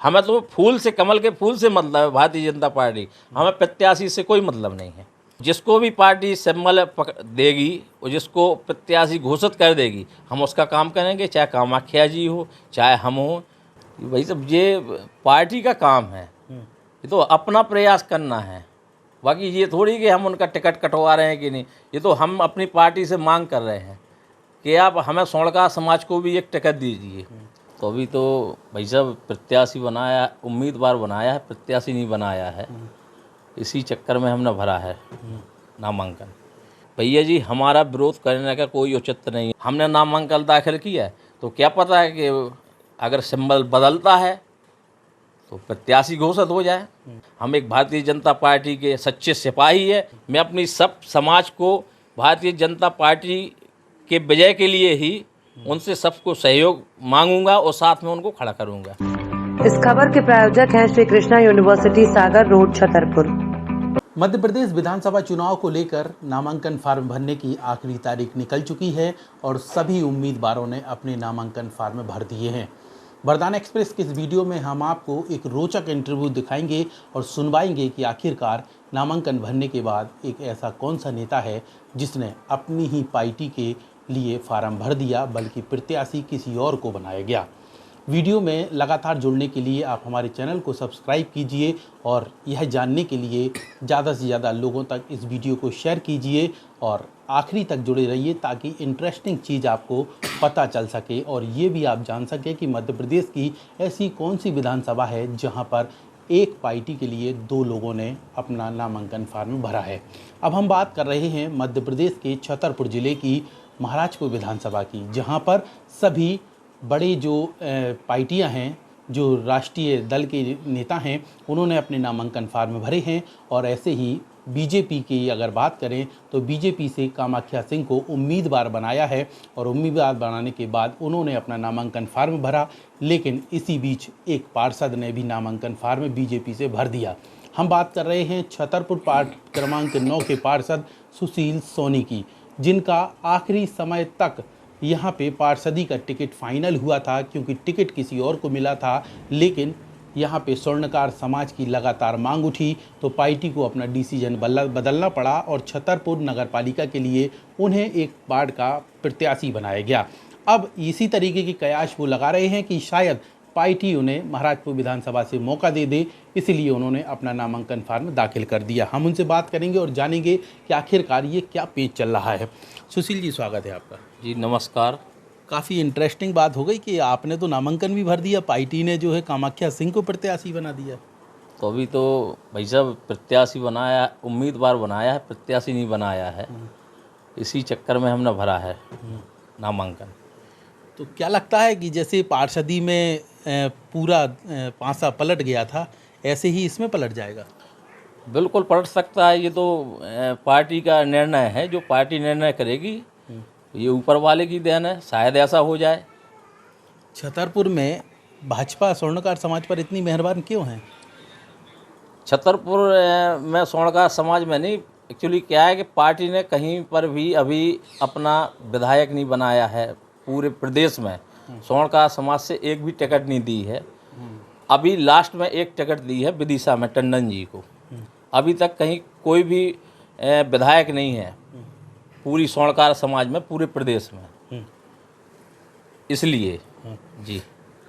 हमें तो फूल से, कमल के फूल से मतलब है भारतीय जनता पार्टी, हमें प्रत्याशी से कोई मतलब नहीं है। जिसको भी पार्टी सिंबल देगी और जिसको प्रत्याशी घोषित कर देगी, हम उसका काम करेंगे, चाहे कामाख्या जी हो, चाहे हम हो। भाई सब ये पार्टी का काम है, ये तो अपना प्रयास करना है। बाकी ये थोड़ी कि हम उनका टिकट कटवा रहे हैं कि नहीं, ये तो हम अपनी पार्टी से मांग कर रहे हैं कि आप हमें सोनका समाज को भी एक टिकट दीजिए। तो अभी तो भाई साहब प्रत्याशी बनाया, उम्मीदवार बनाया है, प्रत्याशी नहीं बनाया है, इसी चक्कर में हमने भरा है नामांकन। भैया जी, हमारा विरोध करने का कोई औचित्य नहीं है। हमने नामांकन दाखिल किया है तो क्या पता है कि अगर सिंबल बदलता है तो प्रत्याशी घोषित हो जाए। हम एक भारतीय जनता पार्टी के सच्चे सिपाही है। मैं अपनी सब समाज को भारतीय जनता पार्टी के विजय के लिए ही उनसे सबको सहयोग मांगूंगा और साथ में उनको खड़ा करूंगा। इस खबर के प्रायोजक हैं श्री कृष्णा यूनिवर्सिटी, सागर रोड, छतरपुर। मध्य प्रदेश विधानसभा चुनाव को लेकर नामांकन फार्म भरने की आखिरी तारीख निकल चुकी है और सभी उम्मीदवारों ने अपने नामांकन फार्म भर दिए हैं। वरदान एक्सप्रेस के इस वीडियो में हम आपको एक रोचक इंटरव्यू दिखाएंगे और सुनवाएंगे कि आखिरकार नामांकन भरने के बाद एक ऐसा कौन सा नेता है जिसने अपनी ही पार्टी के लिए फार्म भर दिया, बल्कि प्रत्याशी किसी और को बनाया गया। वीडियो में लगातार जुड़ने के लिए आप हमारे चैनल को सब्सक्राइब कीजिए और यह जानने के लिए ज़्यादा से ज़्यादा लोगों तक इस वीडियो को शेयर कीजिए और आखिरी तक जुड़े रहिए ताकि इंटरेस्टिंग चीज़ आपको पता चल सके और ये भी आप जान सकें कि मध्य प्रदेश की ऐसी कौन सी विधानसभा है जहां पर एक पार्टी के लिए दो लोगों ने अपना नामांकन फार्म भरा है। अब हम बात कर रहे हैं मध्य प्रदेश के छतरपुर ज़िले की महाराजपुर विधानसभा की, जहां पर सभी बड़े जो पार्टियां हैं, जो राष्ट्रीय दल के नेता हैं, उन्होंने अपने नामांकन फार्म भरे हैं। और ऐसे ही बीजेपी की अगर बात करें तो बीजेपी से कामाख्या सिंह को उम्मीदवार बनाया है और उम्मीदवार बनाने के बाद उन्होंने अपना नामांकन फार्म भरा, लेकिन इसी बीच एक पार्षद ने भी नामांकन फार्म बीजेपी से भर दिया। हम बात कर रहे हैं छतरपुर पार्ट क्रमांक 9 के पार्षद सुशील सोनी की, जिनका आखिरी समय तक यहाँ पे पार्षदी का टिकट फाइनल हुआ था क्योंकि टिकट किसी और को मिला था, लेकिन यहाँ पे स्वर्णकार समाज की लगातार मांग उठी तो पार्टी को अपना डिसीजन बदलना पड़ा और छतरपुर नगर पालिका के लिए उन्हें एक वार्ड का प्रत्याशी बनाया गया। अब इसी तरीके की कयास वो लगा रहे हैं कि शायद पार्टी उन्हें महाराजपुर विधानसभा से मौका दे दे, इसलिए उन्होंने अपना नामांकन फार्म दाखिल कर दिया। हम उनसे बात करेंगे और जानेंगे कि आखिरकार ये क्या पेच चल रहा है। सुशील जी, स्वागत है आपका। जी नमस्कार। काफ़ी इंटरेस्टिंग बात हो गई कि आपने तो नामांकन भी भर दिया, पार्टी ने जो है कामाख्या सिंह को प्रत्याशी बना दिया। तो अभी तो भाई साहब प्रत्याशी बनाया, उम्मीदवार बनाया है, प्रत्याशी नहीं बनाया है, इसी चक्कर में हमने भरा है नामांकन। तो क्या लगता है कि जैसे पार्षदी में पूरा पासा पलट गया था, ऐसे ही इसमें पलट जाएगा? बिल्कुल पलट सकता है, ये तो पार्टी का निर्णय है, जो पार्टी निर्णय करेगी, ये ऊपर वाले की देन है, शायद ऐसा हो जाए। छतरपुर में भाजपा स्वर्णकार समाज पर इतनी मेहरबान क्यों है? छतरपुर में स्वर्णकार समाज में नहीं, एक्चुअली क्या है कि पार्टी ने कहीं पर भी अभी अपना विधायक नहीं बनाया है। पूरे प्रदेश में स्वर्णकार समाज से एक भी टिकट नहीं दी है। अभी लास्ट में एक टिकट दी है विदिशा में टंडन जी को, अभी तक कहीं कोई भी विधायक नहीं है पूरी स्वर्णकार समाज में, पूरे प्रदेश में, इसलिए जी।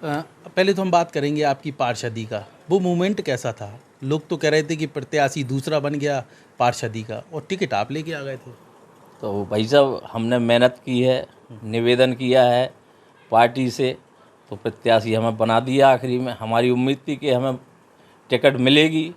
पहले तो हम बात करेंगे आपकी पार्षदी का, वो मूवमेंट कैसा था? लोग तो कह रहे थे कि प्रत्याशी दूसरा बन गया पार्षदी का और टिकट आप लेके आ गए थे। तो भाई साहब हमने मेहनत की है, निवेदन किया है पार्टी से, तो प्रत्याशी हमें बना दिया। आखिरी में हमारी उम्मीद थी कि हमें टिकट मिलेगी,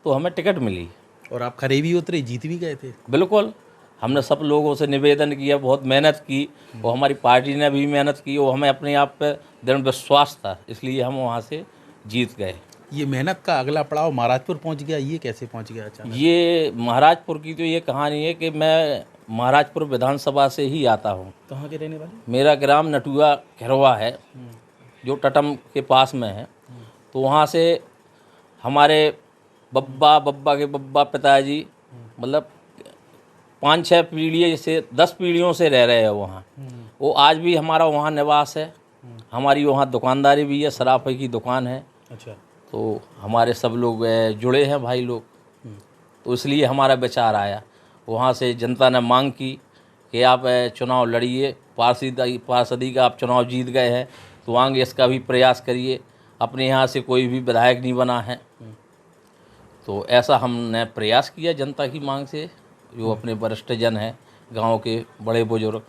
तो हमें टिकट मिली। और आप खरे भी उतरे, जीत भी गए थे। बिल्कुल, हमने सब लोगों से निवेदन किया, बहुत मेहनत की और हमारी पार्टी ने भी मेहनत की और हमें अपने आप पे दृढ़ विश्वास था, इसलिए हम वहाँ से जीत गए। ये मेहनत का अगला पड़ाव महाराजपुर पहुँच गया, ये कैसे पहुँच गया अचानक? ये महाराजपुर की तो ये कहानी है कि मैं महाराजपुर विधानसभा से ही आता हूँ। कहाँ के रहने वाले? मेरा ग्राम नटुआ खिरवा है, जो टटम के पास में है। तो वहाँ से हमारे बब्बा के बब्बा पिताजी, मतलब 5-6 पीढ़ी से 10 पीढ़ियों से रह रहे हैं वहाँ। वो आज भी हमारा वहाँ निवास है, हमारी वहाँ दुकानदारी भी है, सराफे की दुकान है। अच्छा। तो हमारे सब लोग जुड़े हैं भाई लोग, तो इसलिए हमारा विचार आया। वहाँ से जनता ने मांग की कि आप चुनाव लड़िए, पार्षदी का आप चुनाव जीत गए हैं तो आगे इसका भी प्रयास करिए। अपने यहाँ से कोई भी विधायक नहीं बना है, तो ऐसा हमने प्रयास किया जनता की मांग से, जो अपने वरिष्ठ जन हैं गांव के बड़े बुजुर्ग।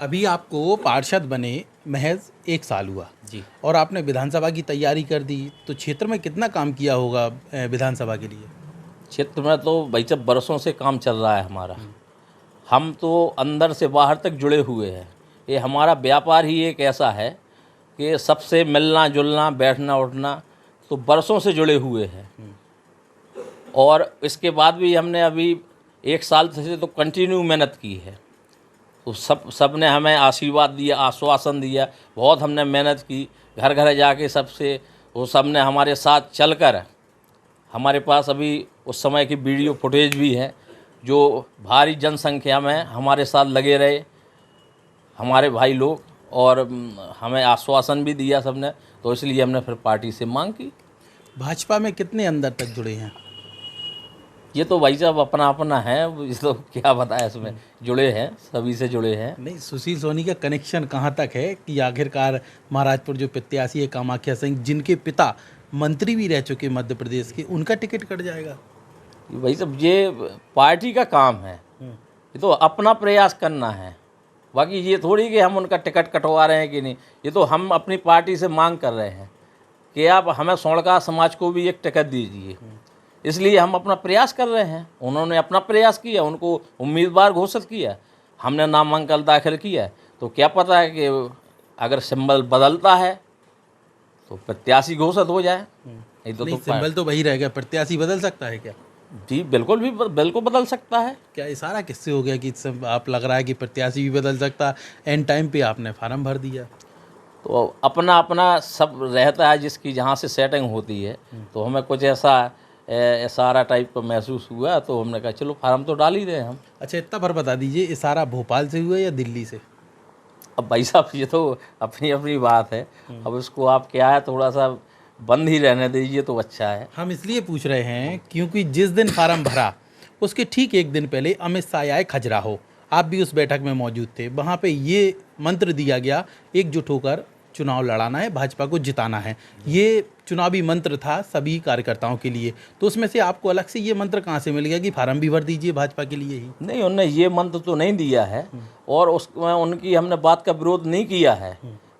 अभी आपको पार्षद बने महज 1 साल हुआ जी। और आपने विधानसभा की तैयारी कर दी, तो क्षेत्र में कितना काम किया होगा विधानसभा के लिए? क्षेत्र में तो भाई जब बरसों से काम चल रहा है हमारा, हम तो अंदर से बाहर तक जुड़े हुए हैं। ये हमारा व्यापार ही एक ऐसा है कि सबसे मिलना जुलना, बैठना उठना, तो बरसों से जुड़े हुए हैं। और इसके बाद भी हमने अभी 1 साल से तो कंटिन्यू मेहनत की है। तो सब ने हमें आशीर्वाद दिया, आश्वासन दिया, बहुत हमने मेहनत की, घर घर जाके सबसे, वो सब ने हमारे साथ चलकर, हमारे पास अभी उस समय की वीडियो फुटेज भी है, जो भारी जनसंख्या में हमारे साथ लगे रहे हमारे भाई लोग, और हमें आश्वासन भी दिया सबने। तो इसलिए हमने फिर पार्टी से मांग की। भाजपा में कितने अंदर तक जुड़े हैं? ये तो भाई साहब अपना अपना है, इस तो क्या बताया, इसमें जुड़े हैं, सभी से जुड़े हैं। नहीं, सुशील सोनी का कनेक्शन कहाँ तक है कि आखिरकार महाराजपुर जो प्रत्याशी है कामाख्या सिंह, जिनके पिता मंत्री भी रह चुके मध्य प्रदेश के, उनका टिकट कट जाएगा? भाई साहब ये पार्टी का काम है, ये तो अपना प्रयास करना है। बाकी ये थोड़ी कि हम उनका टिकट कटवा रहे हैं कि नहीं, ये तो हम अपनी पार्टी से मांग कर रहे हैं कि आप हमें सोनका समाज को भी एक टिकट दीजिए। इसलिए हम अपना प्रयास कर रहे हैं। उन्होंने अपना प्रयास किया, उनको उम्मीदवार घोषित किया, हमने नामांकन दाखिल किया। तो क्या पता है कि अगर सिंबल बदलता है तो प्रत्याशी घोषित हो जाए। नहीं तो सिंबल तो वही रहेगा, प्रत्याशी बदल सकता है क्या? जी बिल्कुल बदल सकता है। क्या इशारा किससे हो गया कि आप लग रहा है कि प्रत्याशी भी बदल सकता? एंड टाइम पे आपने फार्म भर दिया। तो अपना अपना सब रहता है, जिसकी जहाँ से सेटिंग होती है। तो हमें कुछ ऐसा इशारा टाइप का महसूस हुआ, तो हमने कहा चलो फार्म तो डाल ही दें हम। अच्छा, इतना भर बता दीजिए, इशारा भोपाल से हुआ या दिल्ली से? अब भाई साहब ये तो अपनी अपनी बात है। अब इसको आप क्या है, थोड़ा सा बंद ही रहने दीजिए तो अच्छा है। हम इसलिए पूछ रहे हैं क्योंकि जिस दिन फार्म भरा उसके ठीक 1 दिन पहले अमित शाह आए खजुराहो, आप भी उस बैठक में मौजूद थे। वहाँ पे ये मंत्र दिया गया, एकजुट होकर चुनाव लड़ाना है, भाजपा को जिताना है। ये चुनावी मंत्र था सभी कार्यकर्ताओं के लिए। तो उसमें से आपको अलग से ये मंत्र कहाँ से मिल गया कि फार्म भी भर दीजिए भाजपा के लिए ही? नहीं, उनने ये मंत्र तो नहीं दिया है, और उसमें उनकी हमने बात का विरोध नहीं किया है।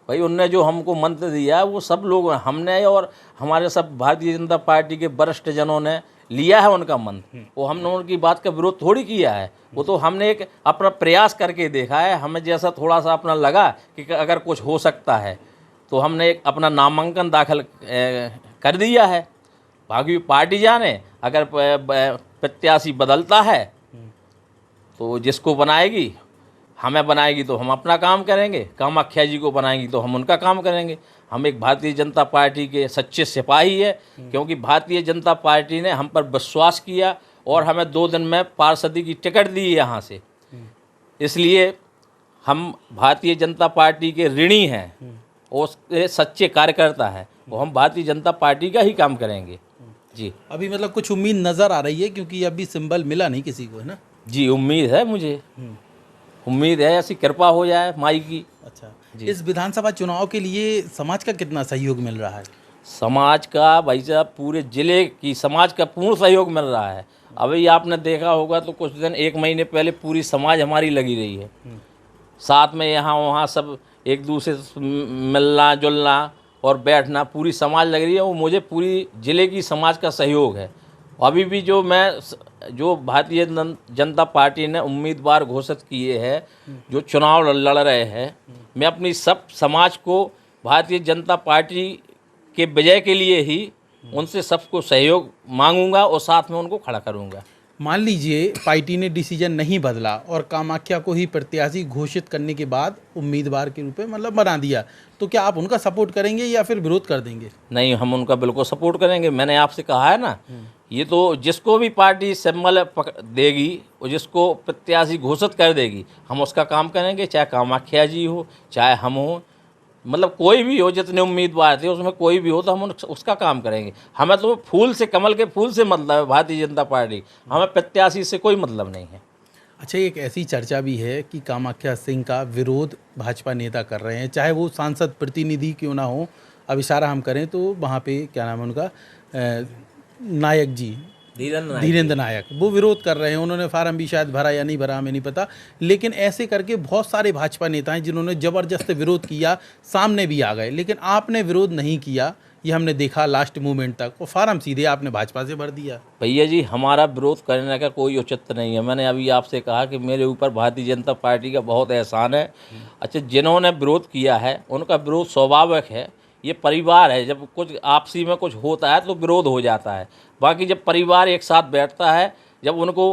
भाई उनने जो हमको मंत्र दिया है वो सब लोग, हमने और हमारे सब भारतीय जनता पार्टी के वरिष्ठ जनों ने लिया है उनका मंत्र। वो हमने उनकी बात का विरोध थोड़ी किया है, वो तो हमने एक अपना प्रयास करके देखा है। हमें जैसा थोड़ा सा अपना लगा कि अगर कुछ हो सकता है तो हमने एक अपना नामांकन दाखिल कर दिया है। बाकी पार्टी जाने, अगर प्रत्याशी बदलता है तो जिसको बनाएगी, हमें बनाएगी तो हम अपना काम करेंगे, कामाख्या जी को बनाएंगी तो हम उनका काम करेंगे। हम एक भारतीय जनता पार्टी के सच्चे सिपाही है, क्योंकि भारतीय जनता पार्टी ने हम पर विश्वास किया और हमें 2 दिन में पार्षदी की टिकट दी यहाँ से। इसलिए हम भारतीय जनता पार्टी के ऋणी हैं और उसके सच्चे कार्यकर्ता हैं, वो हम भारतीय जनता पार्टी का ही काम करेंगे। जी, अभी मतलब कुछ उम्मीद नज़र आ रही है क्योंकि अभी सिंबल मिला नहीं किसी को, है ना? जी उम्मीद है, मुझे उम्मीद है ऐसी कृपा हो जाए माई की। अच्छा, इस विधानसभा चुनाव के लिए समाज का कितना सहयोग मिल रहा है? समाज का भाई साहब, पूरे ज़िले की समाज का पूर्ण सहयोग मिल रहा है। अभी आपने देखा होगा तो कुछ दिन 1 महीने पहले पूरी समाज हमारी लगी रही है, साथ में यहाँ वहाँ सब एक दूसरे से मिलना जुलना और बैठना, पूरी समाज लग रही है। वो मुझे पूरी ज़िले की समाज का सहयोग है। अभी भी जो भारतीय जनता पार्टी ने उम्मीदवार घोषित किए हैं, जो चुनाव लड़ रहे हैं, मैं अपनी सब समाज को भारतीय जनता पार्टी के विजय के लिए ही उनसे सबको सहयोग मांगूंगा और साथ में उनको खड़ा करूंगा। मान लीजिए पार्टी ने डिसीजन नहीं बदला और कामाख्या को ही प्रत्याशी घोषित करने के बाद उम्मीदवार के रूप में मतलब बना दिया, तो क्या आप उनका सपोर्ट करेंगे या फिर विरोध कर देंगे? नहीं, हम उनका बिल्कुल सपोर्ट करेंगे। मैंने आपसे कहा है ना, ये तो जिसको भी पार्टी सिंबल देगी और जिसको प्रत्याशी घोषित कर देगी, हम उसका काम करेंगे, चाहे कामाख्या जी हो चाहे हम हो। मतलब कोई भी हो, जितने उम्मीदवार थे उसमें कोई भी हो तो हम उसका काम करेंगे। हमें तो फूल से, कमल के फूल से मतलब है भारतीय जनता पार्टी, हमें प्रत्याशी से कोई मतलब नहीं है। अच्छा, एक ऐसी चर्चा भी है कि कामाख्या सिंह का विरोध भाजपा नेता कर रहे हैं, चाहे वो सांसद प्रतिनिधि क्यों ना हो। अब इशारा हम करें तो वहाँ पे क्या नाम है उनका, नायक जी, धीरेन्द्र नायक, वो विरोध कर रहे हैं। उन्होंने फार्म भी शायद भरा या नहीं भरा, हमें नहीं पता, लेकिन ऐसे करके बहुत सारे भाजपा नेता हैं जिन्होंने ज़बरदस्त विरोध किया, सामने भी आ गए। लेकिन आपने विरोध नहीं किया, ये हमने देखा लास्ट मोमेंट तक, वो फार्म सीधे आपने भाजपा से भर दिया। भैया जी, हमारा विरोध करने का कोई औचित्य नहीं है। मैंने अभी आपसे कहा कि मेरे ऊपर भारतीय जनता पार्टी का बहुत एहसान है। अच्छा, जिन्होंने विरोध किया है उनका विरोध स्वाभाविक है, ये परिवार है। जब कुछ आपसी में कुछ होता है तो विरोध हो जाता है। बाकी जब परिवार एक साथ बैठता है, जब उनको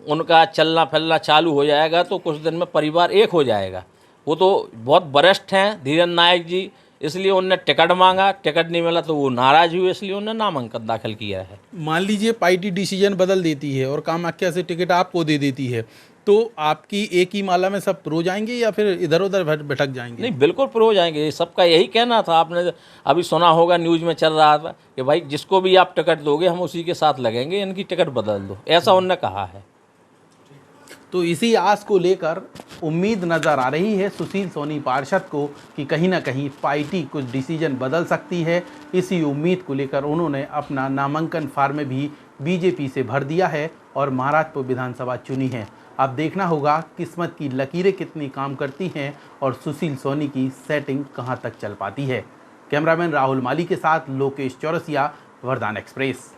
उनका चलना फिरना चालू हो जाएगा तो कुछ दिन में परिवार एक हो जाएगा। वो तो बहुत वरिष्ठ हैं धीरेन्द्र नायक जी, इसलिए उनने टिकट मांगा, टिकट नहीं मिला तो वो नाराज़ हुए, इसलिए उन्होंने नामांकन दाखिल किया है। मान लीजिए पार्टी डिसीजन बदल देती है और कामाख्या से टिकट आपको दे देती है, तो आपकी एक ही माला में सब प्रो जाएंगे या फिर इधर उधर भटक जाएंगे? नहीं, बिल्कुल प्रो हो जाएंगे। सबका यही कहना था। आपने अभी सुना होगा, न्यूज़ में चल रहा था कि भाई जिसको भी आप टिकट दोगे हम उसी के साथ लगेंगे, इनकी टिकट बदल दो, ऐसा उन्होंने कहा है। तो इसी आस को लेकर उम्मीद नज़र आ रही है सुशील सोनी पार्षद को कि कहीं ना कहीं पार्टी कुछ डिसीजन बदल सकती है। इसी उम्मीद को लेकर उन्होंने अपना नामांकन फार्म भी बीजेपी से भर दिया है और महाराजपुर विधानसभा चुनी है। अब देखना होगा किस्मत की लकीरें कितनी काम करती हैं और सुशील सोनी की सेटिंग कहां तक चल पाती है। कैमरामैन राहुल माली के साथ लोकेश चौरसिया, वरदान एक्सप्रेस।